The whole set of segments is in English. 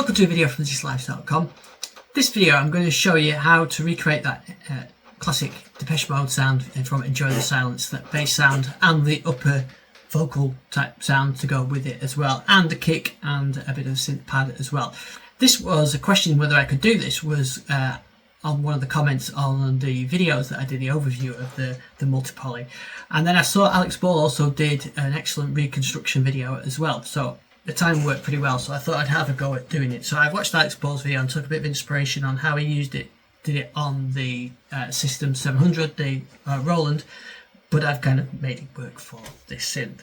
Welcome to a video from thislife.com. This video I'm going to show you how to recreate that classic Depeche Mode sound from Enjoy the Silence, that bass sound and the upper vocal type sound to go with it as well, and the kick and a bit of synth pad as well. This was a question whether I could do this was on one of the comments on the videos that I did, the overview of the multi-poly, and then I saw Alex Ball also did an excellent reconstruction video as well, so the time worked pretty well, so I thought I'd have a go at doing it. So I've watched Alex Ball's video and took a bit of inspiration on how he did it on the System 700, the Roland, but I've kind of made it work for this synth.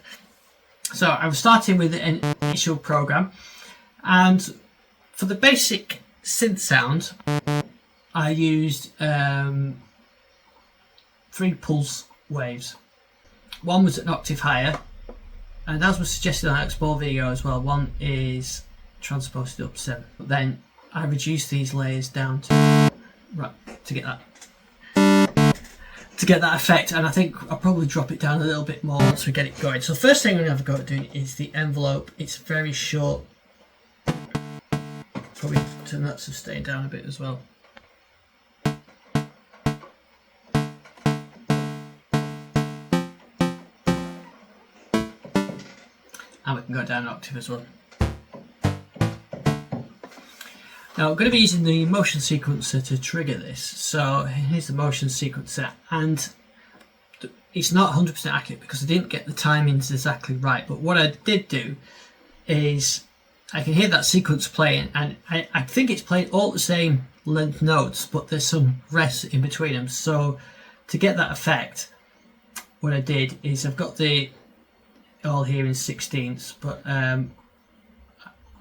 So I was starting with an initial program, and for the basic synth sound I used 3 pulse waves. One was an octave higher, and as was suggested on Alex Ball video as well, one is transposed up 7. But then I reduced these layers down to get that effect, and I think I'll probably drop it down a little bit more once we get it going. So first thing I'm going to have a go at doing is the envelope. It's very short. Probably turn that sustain down a bit as well. And we can go down an octave as well. Now I'm going to be using the motion sequencer to trigger this. So here's the motion sequencer, and it's not 100% accurate because I didn't get the timings exactly right. But what I did do is I can hear that sequence playing, and I think it's playing all the same length notes, but there's some rests in between them. So to get that effect, what I did is I've got the all here in 16ths, but I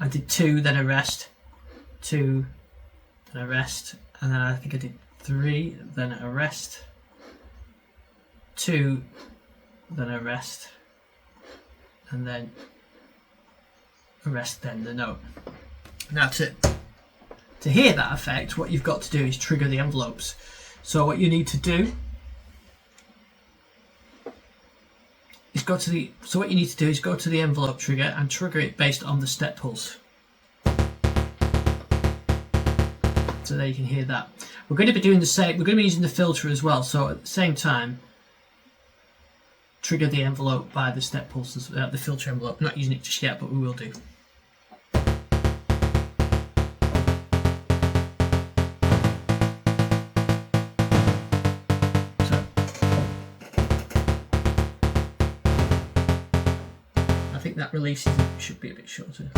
did 2, then a rest, 2, then a rest, and then I think I did 3, then a rest, 2, then a rest, and then a rest, then the note. Now to hear that effect, what you've got to do is trigger the envelopes. So what you need to do is go to the envelope trigger and trigger it based on the step pulse. So there you can hear that. We're going to be doing the same. We're going to be using the filter as well. So at the same time, trigger the envelope by the step pulses, the filter envelope. I'm not using it just yet, but we will do. I think that release should be a bit shorter.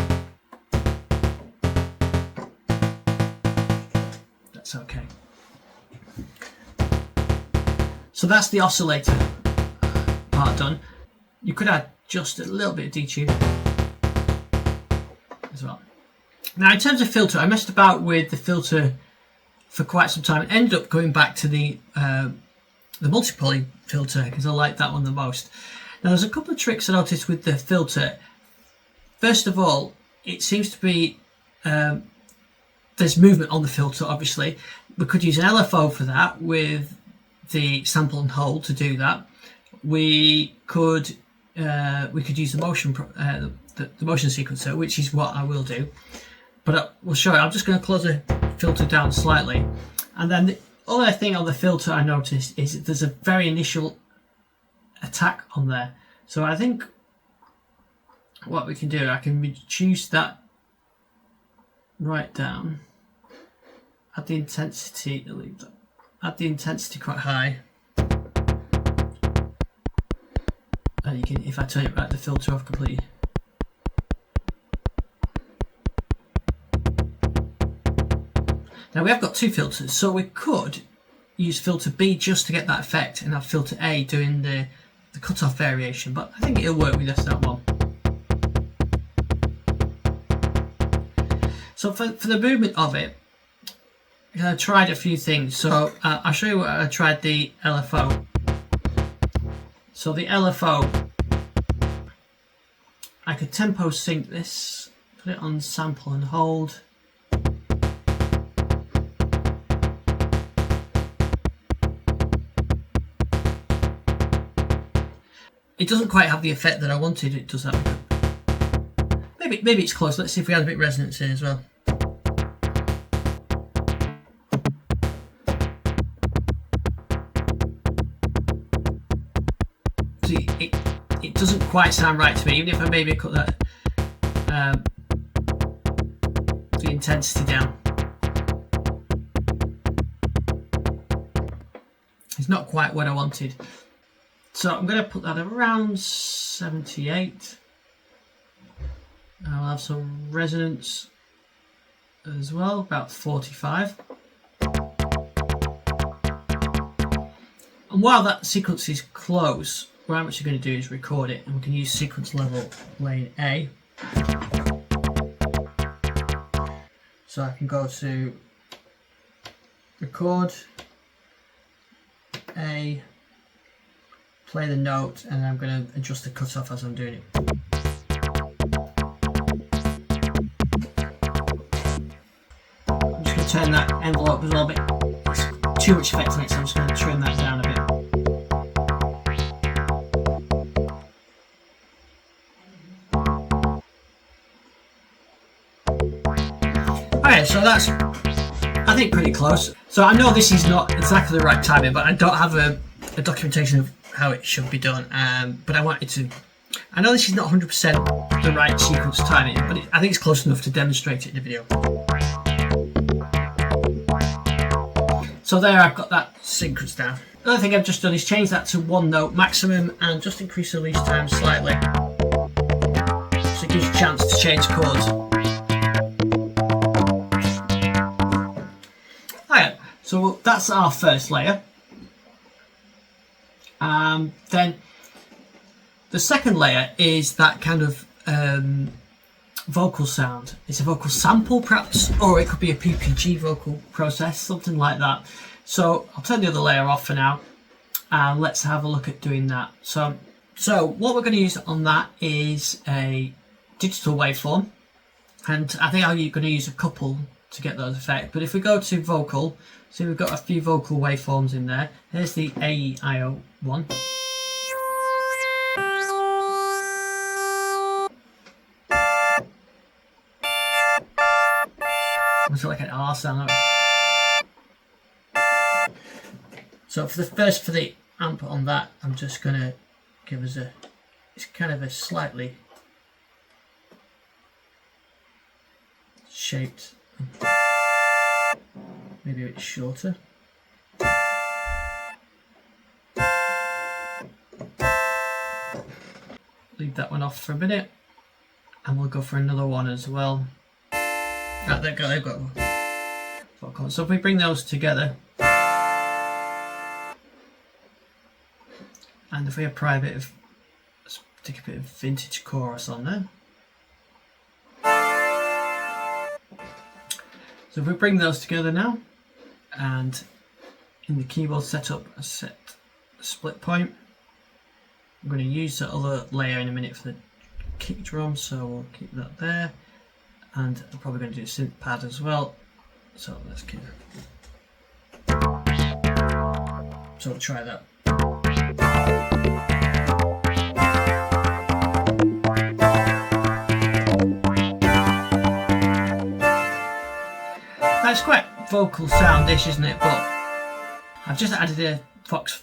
That's okay. So that's the oscillator part done. You could add just a little bit of detune as well. Now in terms of filter, I messed about with the filter for quite some time and ended up going back to the multi-poly filter because I like that one the most. Now there's a couple of tricks I noticed with the filter. First of all, it seems to be there's movement on the filter. Obviously, we could use an LFO for that with the sample and hold to do that. We could use the motion the motion sequencer, which is what I will do. But we'll show you. I'm just going to close the filter down slightly, and then the other thing on the filter I noticed is that there's a very initial attack on there. So I think what we can do, I can reduce that right down, add the intensity, add the intensity quite high, and you can, if I turn it right, the filter off completely. Now we have got 2 filters, so we could use filter B just to get that effect and have filter A doing the cutoff variation, but I think it'll work with just that one. So for the movement of it, I tried a few things. So I'll show you what I tried the LFO. So the LFO, I could tempo sync this, put it on sample and hold. It doesn't quite have the effect that I wanted it does have. Maybe it's close. Let's see if we add a bit of resonance in as well. See, it doesn't quite sound right to me, even if I maybe cut that the intensity down. It's not quite what I wanted. So I'm going to put that around 78. I'll have some resonance as well, about 45. And while that sequence is close, what I'm actually going to do is record it, and we can use sequence level lane A. So I can go to record A, play the note, and I'm going to adjust the cutoff as I'm doing it. I'm just going to turn that envelope as well a bit. It's too much effect on it, so I'm just going to trim that down a bit. Okay, so that's, I think, pretty close. So I know this is not exactly the right timing, but I don't have a documentation of how it should be done. But I wanted to. I know this is not 100% the right sequence timing, but I think it's close enough to demonstrate it in the video. So there, I've got that sequence down. Another thing I've just done is change that to 1 note maximum and just increase the release time slightly, so it gives you a chance to change chords. Alright, so that's our first layer. Then the second layer is that kind of vocal sound. It's a vocal sample perhaps, or it could be a PPG vocal process, something like that. So I'll turn the other layer off for now, and let's have a look at doing that. So what we're going to use on that is a digital waveform, and I think I'm going to use a couple to get those effects. But if we go to vocal, so we've got a few vocal waveforms in there. Here's the AEIO one. It's like an R sound. So for the amp on that, I'm just gonna give us it's kind of a slightly shaped, maybe a bit shorter. Leave that one off for a minute, and we'll go for another one as well. Oh, they've got one. So if we bring those together, and if we apply let's stick a bit of vintage chorus on there. So if we bring those together now, and in the keyboard setup, I set a split point. I'm going to use that other layer in a minute for the kick drum, so we'll keep that there. And I'm probably going to do a synth pad as well. So let's keep it. So we'll try that. That's quite vocal soundish, isn't it? But I've just added a Fox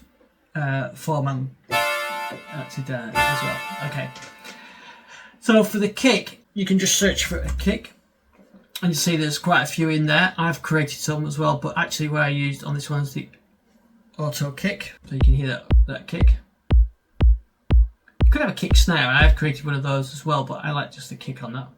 4-man to that as well. Okay. So for the kick, you can just search for a kick, and you see there's quite a few in there. I've created some as well, but actually what I used on this one is the auto kick, so you can hear that kick. You could have a kick snare, and I've created one of those as well, but I like just the kick on that.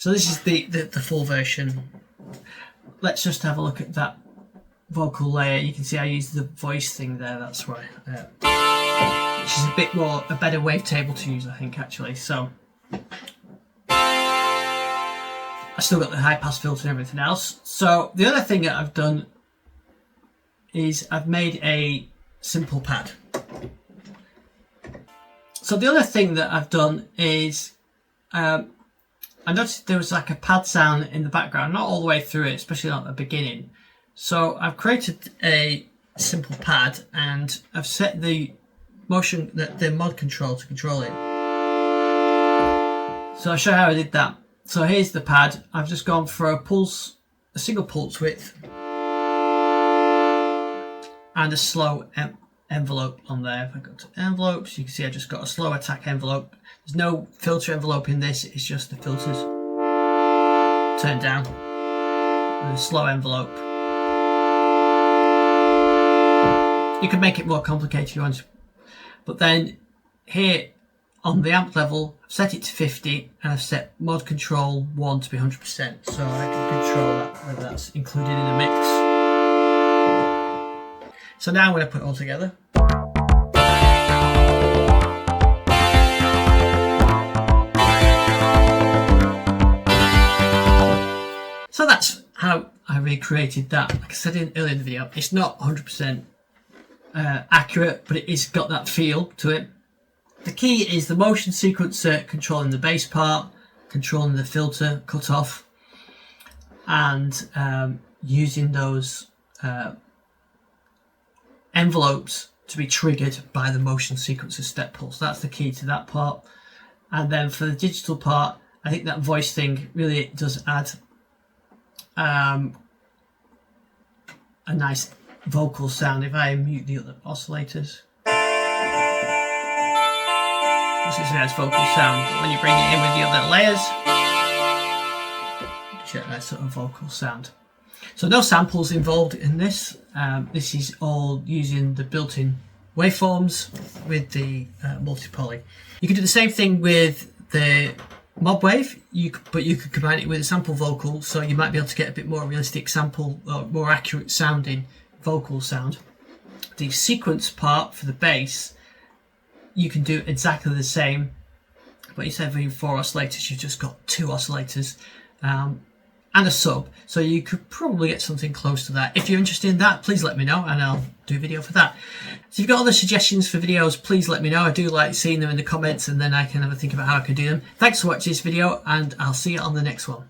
So this is the full version. Let's just have a look at that vocal layer. You can see I used the voice thing there, that's why. Which is a better wavetable to use, I think, actually. So I still got the high pass filter and everything else. So the other thing that I've done is I've made a simple pad. So the other thing that I've done is I noticed there was like a pad sound in the background, not all the way through it, especially not at the beginning. So I've created a simple pad, and I've set the the mod control to control it. So I'll show you how I did that. So here's the pad. I've just gone for a single pulse width and a slow envelope on there. If I go to envelopes, you can see I just got a slow attack envelope. There's no filter envelope in this, it's just the filters turned down and a slow envelope. You can make it more complicated if you want, but then here on the amp level, I've set it to 50 and I've set mod control 1 to be 100%, so I can control that, whether that's included in the mix. So now I'm going to put it all together. So that's how I recreated that. Like I said earlier in the video, it's not 100% accurate, but it's got that feel to it. The key is the motion sequencer controlling the bass part, controlling the filter cutoff, and using those envelopes to be triggered by the motion sequencer step pulse. That's the key to that part. And then for the digital part, I think that voice thing really does add a nice vocal sound. If I mute the other oscillators, this is a nice vocal sound. When you bring it in with the other layers, you get that sort of vocal sound. So no samples involved in this. This is all using the built-in waveforms with the multi-poly. You can do the same thing with the Modwave, but you could combine it with a sample vocal, so you might be able to get a bit more realistic sample, or more accurate sounding vocal sound. The sequence part for the bass, you can do exactly the same, but instead of having 4 oscillators, you've just got 2 oscillators and a sub, so you could probably get something close to that. If you're interested in that, please let me know and I'll do a video for that. So if you've got other suggestions for videos, please let me know. I do like seeing them in the comments, and then I can have a think about how I could do them. Thanks for watching this video, and I'll see you on the next one.